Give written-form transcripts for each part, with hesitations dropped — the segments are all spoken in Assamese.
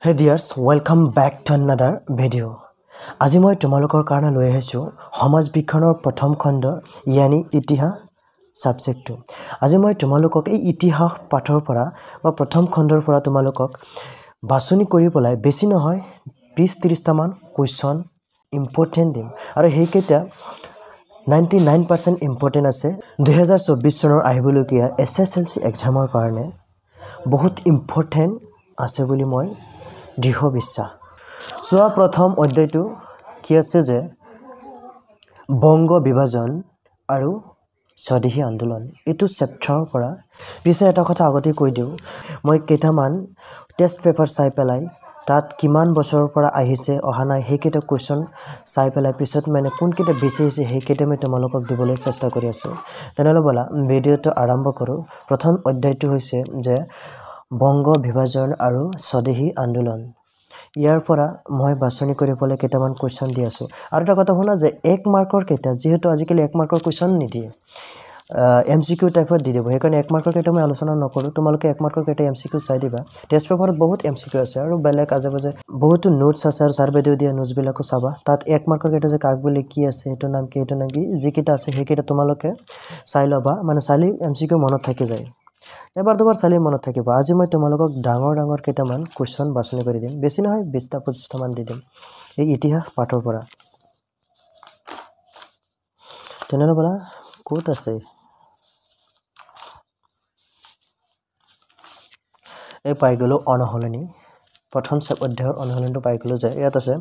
Hey dears, welcome back to another video. আজি মই তোমালোকৰ কাৰণে লৈ আহিছো সমাজ বিজ্ঞানৰ প্ৰথম খণ্ড ইয়ানি ইতিহাস সাবজেক্টটো। আজি মই তোমালোকক এই ইতিহাস পাঠৰ পৰা বা প্ৰথম খণ্ডৰ পৰা তোমালোকক বাছনি কৰি পলাই বেছি নহয় 20-30 টা মান কোৱেশ্চন ইম্পৰ্টেন্ট দিম আৰু হেইকেটা 99% ইম্পৰ্টেন্ট আছে 2024 চনৰ আহিবলগীয়া এছএছএলসি এক্সামৰ কাৰণে বহুত ইম্পৰ্টেন্ট আছে বুলি মই দৃঢ় বিশ্বাস। সোয়া প্ৰথম অধ্যায়টো কি আছে যে বংগ বিভাজন আৰু স্বদেশী আন্দোলন এটো চেপ্টাৰৰ পৰা পিছে এটা কথা আগতে কৈ দিও মই কেইটামান টেষ্ট পেপাৰ চাই পেলাই তাত কিমান বছৰৰ পৰা আহিছে অহা নাই হেকেটা কোৱেশ্চন চাই পেলাই পিছত মানে কোন কেটা বেছি আছে হেকেটা মই তোমালোকক দিবলৈ চেষ্টা কৰি আছো। তেনেহলে বলা ভিডিওটো আৰম্ভ কৰো। প্ৰথম অধ্যায়টো হৈছে যে বংগ বিভাজন আৰু স্বদেশী আন্দোলন। ইয়াৰ পৰা মই বাছনি কৰি পলে কেইটামান কোৱেশ্চন দি আছো আৰু এটা কথা শুনা যে 1 মাৰ্কৰ কেইটা যেহেতু আজিকালি 1 মাৰ্কৰ কোৱেশ্চন নিদিয়ে এমসিকিউ টাইপত দি দিব সেইকাৰণে 1 মাৰ্কৰ কেইটা মই আলোচনা নকৰো তোমালোকে 1 মাৰ্কৰ কেইটা এমসিকিউ চাই দিবা টেষ্ট পেপাৰত বহুত এমসিকিউ আছে আৰু বেলেগ আজে বহুত নোটছ আছে আৰু সাৰ্ভেটো দিয়া নোটছ বিলাকো চাবা তাত 1 মাৰ্কৰ কেইটা যে কাক বুলি কি আছে এটো নাম কি যি কেইটা আছে হেকেইটা তোমালোকে চাই লবা মানে চালি এমসিকিউ মনত থাকি যায় এবাৰ দুবাৰ চালি মনত থাকিব। আজি মই তোমালোকক ডাঙৰ কেইটামান কোৱেশ্চন বাছনি কৰি দিম বেছি নহয় 20টা 25টা মান দি দিম এই ইতিহাস পাঠৰ পৰা। তেনেহলে বলা ক'ত আছে এই পাই গলো অনহলনি প্ৰথম অধ্যায়ৰ অনহলনিটো পাই গলো যে ইয়াত আছে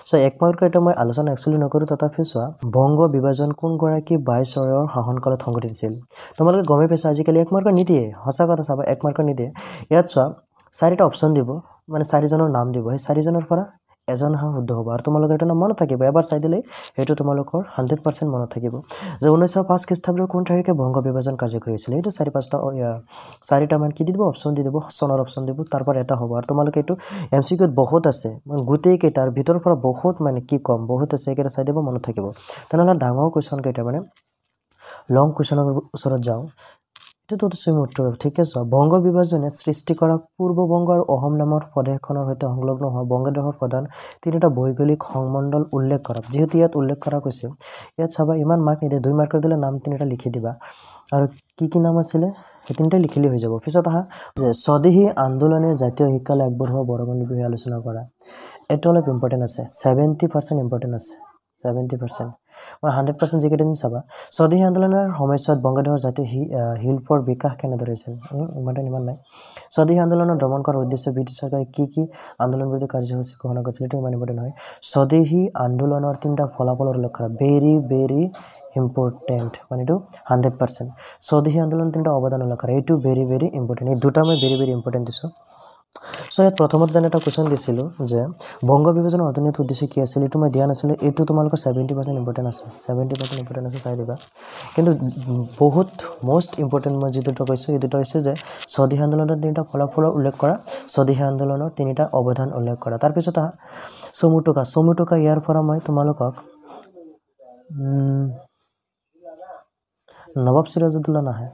সো 1 মাৰ্কৰ এটা মই আলোচনা একচুয়ালি নকৰো তথাপি চোৱা বংগ বিভাজন কোন গৰাকী ভাইসৰয়ৰ শাসনকালত সংঘটিত হৈছিল তোমালোকে গমে পাইছা আজিকালি 1 মাৰ্কৰ নিদিয়ে হসা কথা চাবা 1 মাৰ্কৰ নিদিয়ে ইয়াত চোৱা চাৰিটা অপচন দিব মানে চাৰিজনৰ নাম দিব এই চাৰিজনৰ পৰা এজন শুদ্ধ হ'ব আৰু তোমালোকে এটা নাম মনত থাকিব এবাৰ চাই দিলে হেতু তোমালোকৰ 100% মনত থাকিব যে 1905 খ্ৰীষ্টাব্দৰ কোন তাৰিখে বংগ বিভাজন কাৰ্যকৰী হৈছিল এটো 4-5টা চাৰিটা মান কি দি দিব অপচন দি দিব সনৰ অপচন দিব তাৰ পৰা এটা হ'ব আৰু তোমালোকে এটো এমসিকিউত বহুত আছে মানে গুটেই কেইটাৰ ভিতৰ পৰা বহুত মানে কি কম বহুত আছে কেইটা চাই দিব মনত থাকিব তেনেহলে ডাঙৰ কোৱেশ্চন কেইটা মানে লং কোৱেশ্চনৰ ওচৰত যাও এটো তো সেম উত্তৰ ঠিক আছে বংগ বিভাজনে সৃষ্টি কৰা পূৰ্ব বংগ আৰু অসম নামৰ প্ৰদেশখনৰ সৈতে সংলগ্ন হোৱা বংগদেশৰ প্ৰধান তিনিটা ভৌগোলিক সংমণ্ডল উল্লেখ কৰা যেহেতু ইয়াত উল্লেখ কৰা কৈছে ইয়াত চাবা ইমান মাৰ্ক নিদে 2 মাৰ্কৰ দিলে নাম তিনিটা লিখি দিবা আৰু কি নাম আছিল হে তিনিটা লিখিলে হৈ যাব পিছত আহা যে স্বদেশী আন্দোলনে জাতীয় শিক্ষালৈ আগবঢ়োৱা বৰঙণিৰ বিষয়ে আলোচনা কৰা এটো অলপ ইম্পৰ্টেন্ট আছে 70% ইম্পৰ্টেন্ট আছে 70% মই 100% জিকে দিম চাবা স্বদেশী আন্দোলনৰ সময়ত বংগদেশৰ জাতীয় শিল্পৰ বিকাশ কেনেদৰে হৈছিল ইমান নাই স্বদেশী আন্দোলনৰ দমন কৰাৰ উদ্দেশ্যে ব্ৰিটিছ চৰকাৰে কি আন্দোলন বিৰোধী কাৰ্যসূচী গ্ৰহণ কৰিছিল এটো ইমান ইম্পৰ্টেন্ট হয় স্বদেশী আন্দোলনৰ তিনটা ফলাফলৰ উল্লেখ কৰা very ইম্পৰ্টেন্ট মানে এটো 100% স্বদেশী আন্দোলনৰ তিনটা অৱদান উল্লেখ কৰা এটো very ইম্পৰ্টেন্ট এই দুটা মই very ইম্পৰ্টেন্ট দিছো সো ইয়াত প্ৰথমত জানে এটা কোৱেশ্চন দিছিল যে বংগ বিভাজনৰ অৰ্থনৈতিক উদ্দেশ্য কি আছিল এটো মই দিয়া নাছিল এটো তোমালোকৰ 70% ইম্পৰ্টেন্ট আছে 70% ইম্পৰ্টেন্ট আছে চাই দিবা কিন্তু বহুত মোস্ট ইম্পৰ্টেন্ট মই যেটো কৈছো এটো হৈছে যে স্বদেশী আন্দোলনৰ তিনটা ফলাফলৰ উল্লেখ কৰা স্বদেশী আন্দোলনৰ তিনটা অৱদান উল্লেখ কৰা তাৰ পিছত সমুটকা ইয়াৰ পৰা মই তোমালোকক নবাব সিৰাজউদ্দৌলা নাহে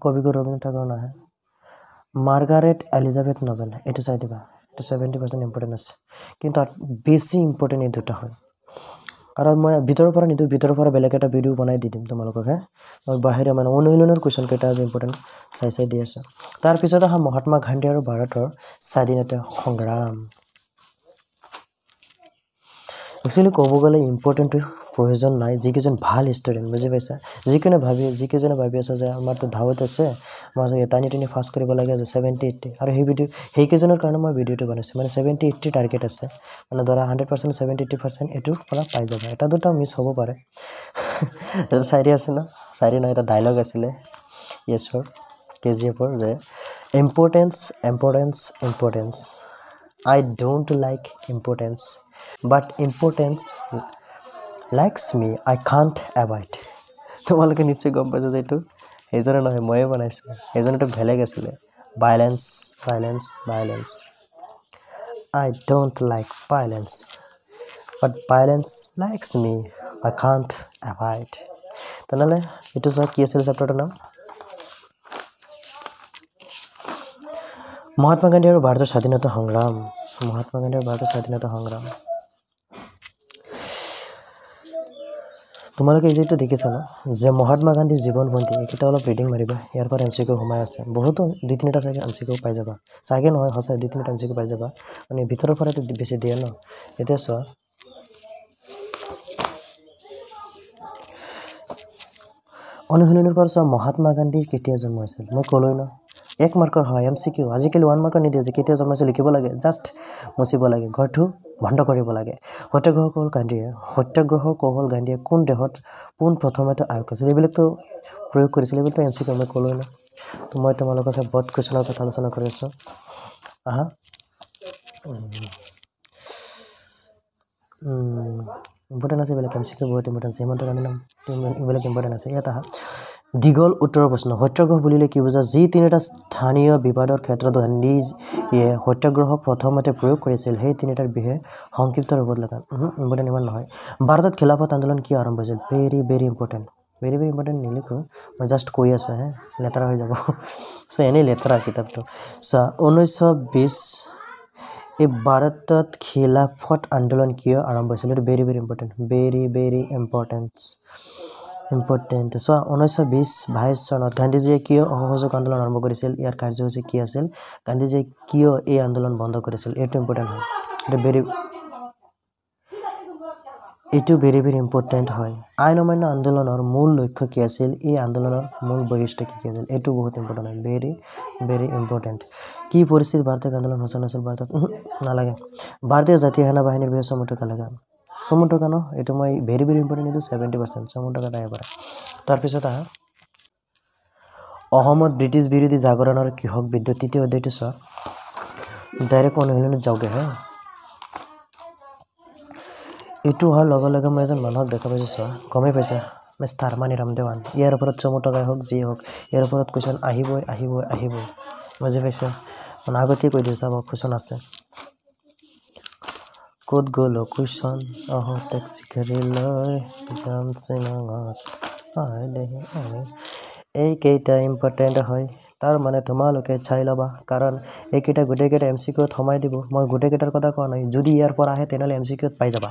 কবিগুৰু ৰবীন্দ্ৰনাথ ঠাকুৰ নাহে মাৰ্গাৰেট এলিজাবেথ নোবেল এটো চাই দিবা এটো 70% ইম্পৰ্টেন্ট আছে কিন্তু বেছি ইম্পৰ্টেন্ট এই দুটা হয় আৰু মই ভিতৰৰ পৰা নিদু ভিতৰৰ পৰা বেলেগ এটা ভিডিও বনাই দি দিম তোমালোকক মই বাহিৰে মানে অনুশীলনৰ কোৱেশ্চন কেইটা আছে ইম্পৰ্টেন্ট চাই দি আছো তাৰ পিছত আহা মহাত্মা গান্ধী আৰু ভাৰতৰ স্বাধীনতা সংগ্ৰাম একচুয়ালি ক'ব গলে ইম্পৰ্টেন্ট প্ৰয়োজন নাই যিকেজন ভাল ষ্টুডেন্ট বুজি পাইছা যিকেজনে ভাবি আছে যে আমাৰটো ধাউত আছে মই টানি ফাস্ট কৰিব লাগে যে 70-80 আৰু সেই কেজনৰ কাৰণে মই ভিডিওটো বনাইছো মানে 70-80 টাৰ্গেট আছে মানে ধৰা 100% 70-80% এটো পৰা পাই যাবা এটা দুটা মিস হ'ব পাৰে চাইৰি আছে না চাইৰি নহয় এটা ডায়লগ আছিলে ইয়েছৰ কেজিএফৰ যে importance I don't like importance but importance likes me I can't avoid তোমালোকে নিশ্চয় গম পাইছা যে এটো এজনে নহয় ময়ে বনাইছো এজনেটো বেলেগ আছিল violence I don't like violence but violence likes me I can't avoid তেনেহলে এটো কি আছিল চেপ্টাৰটোৰ নাম মহাত্মা গান্ধী আৰু ভাৰতৰ স্বাধীনতা সংগ্ৰাম মহাত্মা গান্ধী আৰু ভাৰতৰ স্বাধীনতা সংগ্ৰাম তোমালোকে যিটো দেখিছা ন যে মহাত্মা গান্ধীৰ জীৱনপন্থী এইকেইটা অলপ ৰিডিং মাৰিবা ইয়াৰ পৰা এমচিকিউ সোমাই আছে বহুতো 2-3টা চাগে এমচিকিউ পাই যাবা চাগে নহয় সঁচাই 2-3টা এমচিকিউ পাই যাবা মানে ভিতৰৰ পৰাটো বেছি দিয়ে ন এতিয়া চোৱা অনুশীলনৰ পৰা চোৱা মহাত্মা গান্ধীৰ কেতিয়া জন্ম হৈছিল মই ক'লোই ন 1 মাৰ্কৰ হয় এমচিকিউ আজিকালি 1 মাৰ্কৰ নিদিয়ে যে কেতিয়া জন্ম হৈছিল লিখিব লাগে জাষ্ট মুছিব লাগে ঘৰটো বন্ধ কৰিব লাগে সত্যাগ্ৰহ কৌশল গান্ধীয়ে কোন দেশত কোন প্ৰথমতে আয়োগ কৰিছিল এইবিলাকতো প্ৰয়োগ কৰিছিল এইবিলাকতো এমচিকিউ মই ক'লোই ন তো মই তোমালোকৰ বহুত কুৱেশ্যনৰ কথা আলোচনা কৰি আছো আহা ইম্পৰ্টেণ্ট আছে এইবিলাক এমচিকিউ বহুত ইম্পৰ্টেণ্ট আছে হিমন্ত গান্ধী নাম এইবিলাক ইম্পৰ্টেণ্ট আছে ইয়াত আহা দীঘল উত্তৰৰ প্ৰশ্ন সত্যাগ্ৰহ বুলিলে কি বুজা যি তিনিটা স্থানীয় বিবাদৰ ক্ষেত্ৰত গান্ধীয়ে সত্যাগ্ৰহক প্ৰথমতে প্ৰয়োগ কৰিছিল সেই তিনিটাৰ বিষয়ে সংক্ষিপ্ত ৰূপত লেখা ইম্পৰ্টেণ্ট ইমান নহয় ভাৰতত খিলাফত আন্দোলন কি আৰম্ভ হৈছিল ভেৰি ইম্পৰ্টেণ্ট নিলিখো মই জাষ্ট কৈ আছো হে লেটাৰা হৈ যাব সো এনেই লেটাৰা কিতাপটো সো 1920 এই ভাৰতত খিলাফত আন্দোলন কিয় আৰম্ভ হৈছিল এটা very important very important so 1922 চনত গান্ধীজীয়ে কিয় অসহযোগ আন্দোলন আৰম্ভ কৰিছিল ইয়াৰ কাৰ্যসূচী কি আছিল গান্ধীজীয়ে কিয় এই আন্দোলন বন্ধ কৰিছিল এইটো ইম্পৰ্টেণ্ট হয় এইটো ভেৰি ইম্পৰ্টেণ্ট হয় আইন অমান্য আন্দোলনৰ মূল লক্ষ্য কি আছিল এই আন্দোলনৰ মূল বৈশিষ্ট্য কি আছিল এইটো বহুত ইম্পৰ্টেণ্ট হয় ভেৰি ইম্পৰ্টেণ্ট কি পৰিস্থিতি ভাৰতীয় আন্দোলন সূচনা হৈছিল ভাৰতত নালাগে ভাৰতীয় জাতীয় সেনা বাহিনীৰ বিষয়ে চমু টকা ন এইটো মই ভেৰি ইম্পৰ্টেণ্ট এইটো 70% চমু টকা আহিব পাৰে তাৰপিছত আহা অসমত ব্ৰিটিছ বিৰোধী জাগৰণৰ কৃষক বিদ্ৰোহ তৃতীয় অধ্যায়টো চোৱা ডাইৰেক্ট অনুশীলনত যাওঁগে হে এইটো হোৱাৰ লগে লগে মই এজন মানুহক দেখা পাইছোঁ চোৱা গমেই পাইছা মিষ্টাৰ মানিৰাম দেৱান ইয়াৰ ওপৰত চমু টকাই হওক যি হওক ইয়াৰ ওপৰত কুৱেশ্যন আহিবই বুজি পাইছা মানে আগতেই কৈ দিছোঁ চাব কুৱেশ্যন আছে ক'ত গ'ল কুৱেশ্যন টেক্সি গাড়ী লৈ যাম শ্বিলঙত এইকেইটা ইম্পৰ্টেণ্ট হয় তাৰ মানে তোমালোকে চাই ল'বা কাৰণ এইকেইটা গোটেইকেইটা এমচিকিউত সোমাই দিব মই গোটেইকেইটাৰ কথা কোৱা নাই যদি ইয়াৰ পৰা আহে তেনেহ'লে এমচিকিউত পাই যাবা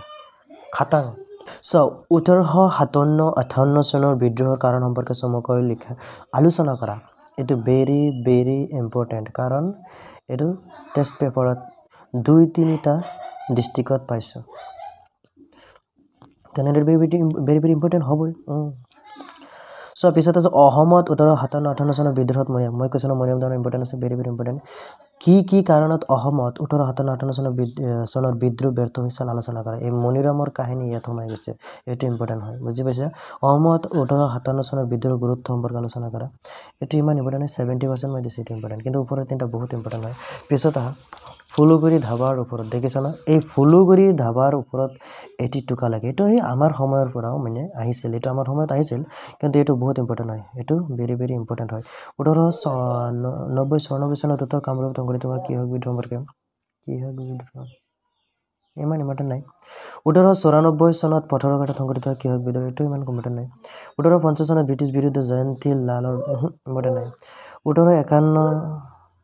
খাটাং সো 1857-58 চনৰ বিদ্ৰোহৰ কাৰণ সম্পৰ্কে চমুকৈ লিখা আলোচনা কৰা এইটো ভেৰি ইম্পৰ্টেণ্ট কাৰণ এইটো টেষ্ট পেপাৰত 2-3টা ডিষ্ট্ৰিক্টত পাইছোঁ তেনেহ'লে ভেৰি ইম্পৰ্টেণ্ট হ'বই সো পিছত আছে অসমত 1857-58 চনৰ বিদ্ৰোহত মই কৈছোঁ মৰিয়াম দেৱানৰ ইম্পৰ্টেণ্ট আছে ভেৰি ইম্পৰ্টেণ্ট কি কাৰণত অসমত 1857-58 চনৰ বিদ্ৰোহ ব্যৰ্থ হৈছিল আলোচনা কৰা এই মনিৰামৰ কাহিনী ইয়াত সোমাই গৈছে এইটো ইম্পৰ্টেণ্ট হয় বুজি পাইছা অসমত 1857 চনৰ বিদ্ৰোহৰ গুৰুত্ব সম্পৰ্কে আলোচনা কৰা এইটো ইমান ইম্পৰ্টেণ্ট হয় 70% মই দিছোঁ এইটো ইম্পৰ্টেণ্ট কিন্তু ওপৰৰ তিনিটা বহুত ইম্পৰ্টেণ্ট হয় পিছত আহা ফুলুগুৰি ধাবাৰ ওপৰত দেখিছা না এই ফুলুগুৰি ধাবাৰ ওপৰত 82 কা লাগে এইটো এই আমাৰ সময়ৰ পৰাও মানে আহিছিল এইটো আমাৰ সময়ত আহিছিল কিন্তু এইটো বহুত ইম্পৰ্টেণ্ট হয় এইটো ভেৰি ইম্পৰ্টেণ্ট হয় 1890 চনত উত্তৰ কামৰূপ সংঘটিত হোৱা কৃষক বিদ্ৰোহ সম্পৰ্কে ইমান ইম্পৰ্টেণ্ট নাই 1894 চনত পথৰুঘাটত সংঘটিত হোৱা কৃষক বিদ্ৰোহ এইটো ইমান ইম্পৰ্টেণ্ট নাই 1850 চনত ব্ৰিটিছ বিৰুদ্ধে জয়ন্তী লালৰ ইম্পৰ্টেণ্ট নাই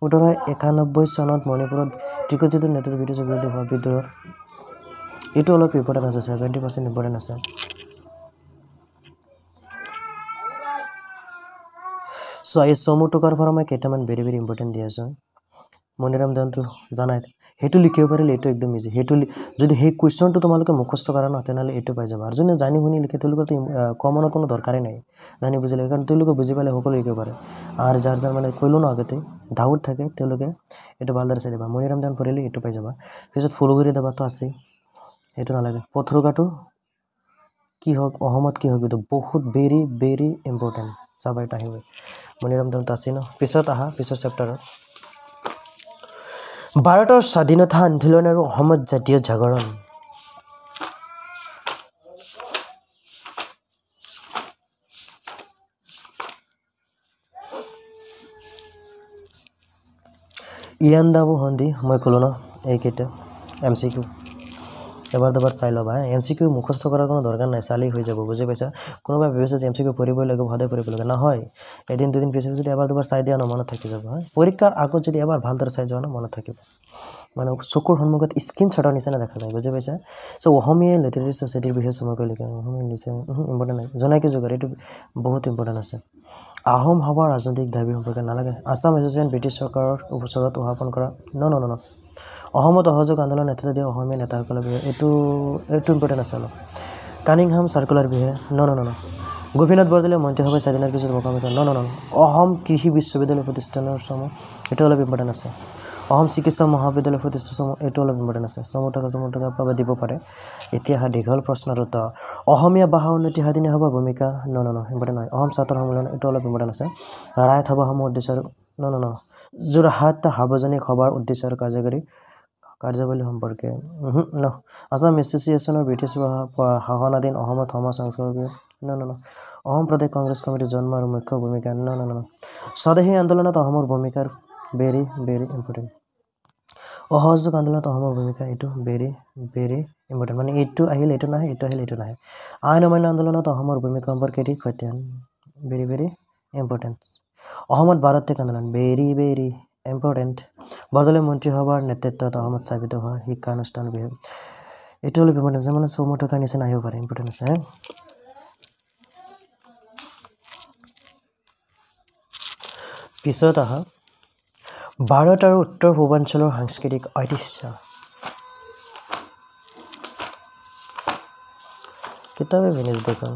1891 চনত মণিপুৰত ত্ৰিকজিত নেতৃত্বত ব্ৰিটিছৰ বিৰুদ্ধে হোৱা বিদ্ৰোহৰ এইটো অলপ ইম্পৰ্টেণ্ট আছে 70% ইম্পৰ্টেণ্ট আছে সো এই চমু টকাৰ পৰা মই কেইটামান ভেৰি ইম্পৰ্টেণ্ট দি আছোঁ মনিৰাম দেৱানটো জানাই সেইটো লিখিব পাৰিলে এইটো একদম ইজি সেইটো যদি সেই কুৱেশ্যনটো তোমালোকে মুখস্থ কৰা ন তেনেহ'লে এইটো পাই যাবা আৰু যোনে জানি শুনি লিখে তেওঁলোকৰতো কমনৰ কোনো দৰকাৰেই নাই জানি বুজি লাগে কাৰণ তেওঁলোকে বুজি পালে সকলো লিখিব পাৰে আৰু যাৰ মানে কৈলোঁ ন আগতে ডাউট থাকে তেওঁলোকে এইটো ভালদৰে চাই দিবা মনিৰাম দেৱান পঢ়িলে এইটো পাই যাবা পিছত ফুলগুৰি ধাবাটো আছেই এইটো নালাগে পথৰুঘাটো কি হওক অসমত কি হওক এইটো বহুত ভেৰি ইম্পৰ্টেণ্ট চাবা এটা আহিবই মনিৰাম দেৱানটো আছেই ন পিছত আহা পিছৰ চেপ্টাৰত ভাৰতৰ স্বাধীনতা আন্দোলন আৰু অসমত জাতীয় জাগৰণ ইয়াণ্ডাবু সন্ধি মই ক'লোঁ ন এইকেইটা এমচিকিউ এবাৰ দুবাৰ চাই ল'বা এমচিকিউ মুখস্থ কৰাৰ কোনো দৰকাৰ নাই চালি হৈ যাব বুজি পাইছা কোনোবা ভাবিছে যে এমচিকিউ পঢ়িবই লাগিব ভালদৰে পঢ়িব লাগিব নহয় এদিন দুদিন পিছত যদি এবাৰ দুবাৰ চাই দিয়া ন মনত থাকি যাব পৰীক্ষাৰ আগত যদি এবাৰ ভালদৰে চাই যোৱা ন মনত থাকিব মানে চকুৰ সন্মুখত স্ক্ৰীনশ্বটৰ নিচিনা দেখা যায় বুজি পাইছা সো অসমীয়া লিটাৰেৰী সোসাইটিৰ বিষয়ে চমুকৈ লিখা অসমীয়া নিচিনা ইম্পৰ্টেণ্ট নাই জনাকি যুগৰ এইটো বহুত ইম্পৰ্টেণ্ট আছে আহোম সভাৰ ৰাজনৈতিক দাবী সম্পৰ্কে নালাগে আসাম এছ'চিয়েশ্যন ব্ৰিটিছ চৰকাৰৰ ওচৰত উত্থাপন কৰা ন অসমত অসহযোগ আন্দোলন নেতৃত্ব দিয়া অসমীয়া নেতাসকলৰ বিষয়ে এইটো ইম্পৰ্টেণ্ট আছে অলপ কানিংহাম চাৰ্কুলাৰ বিষয়ে ন গোপীনাথ বৰদলৈ মন্ত্ৰীসভাই স্বাধীনৰ পিছত মুখামুখি ন অসম কৃষি বিশ্ববিদ্যালয় প্ৰতিষ্ঠানৰ চমু এইটো অলপ ইম্পৰ্টেণ্ট আছে অসম চিকিৎসা মহাবিদ্যালয় প্ৰতিষ্ঠা চমু এইটো অলপ ইম্পৰ্টেণ্ট আছে চমু টকা পাবা দিব পাৰে এতিয়া দীঘল প্ৰশ্নৰ উত্তৰ অসমীয়া ভাষা উন্নতি সাধনী সভাৰ ভূমিকা ন ইম্পৰ্টেণ্ট নহয় অসম ছাত্ৰ সন্মিলন এইটো অলপ ইম্পৰ্টেণ্ট আছে ৰায়ত সভাসমূহ উদ্দেশ্য ন যোৰহাট সাৰ্বজনিক সভাৰ উদ্দেশ্য আৰু কাৰ্যাৱলী সম্পৰ্কে ন আসাম এছ'চিয়েশ্যনৰ ব্ৰিটিছ শাসনাধীন অসমত সমাজ সংস্কাৰৰ ন অসম প্ৰদেশ কংগ্ৰেছ কমিটিৰ জন্ম আৰু মুখ্য ভূমিকা ন স্বদেশী আন্দোলনত অসমৰ ভূমিকাৰ ভেৰি ভেৰি ইম্পৰ্টেণ্ট অসহযোগ আন্দোলনত অসমৰ ভূমিকা এইটো ভেৰি ভেৰি ইম্পৰ্টেণ্ট মানে এইটো আহিলে এইটো নাহে এইটো আহিলে এইটো নাহে আইন অমান্য আন্দোলনত অসমৰ ভূমিকা সম্পৰ্কে এটি সত্যায়ন ভেৰি ভেৰি ইম্পৰ্টেণ্ট অসমত ভাৰতীয় আন্দোলন ভেৰি ভেৰি ইম্পৰ্টেণ্ট বৰদলৈ মন্ত্ৰীসভাৰ নেতৃত্বত অসমত স্থাপিত হোৱা শিক্ষানুষ্ঠান বিষয়ে এইটো অলপ ইম্পৰ্টেণ্ট আছে মানে চমু টকাৰ নিচিনা আহিব পাৰে ইম্পৰ্টেণ্ট আছে পিছত আহা ভাৰত আৰু উত্তৰ পূৰ্বাঞ্চলৰ সাংস্কৃতিক ঐতিহ্য কিতাপে বিনিজ দেখোন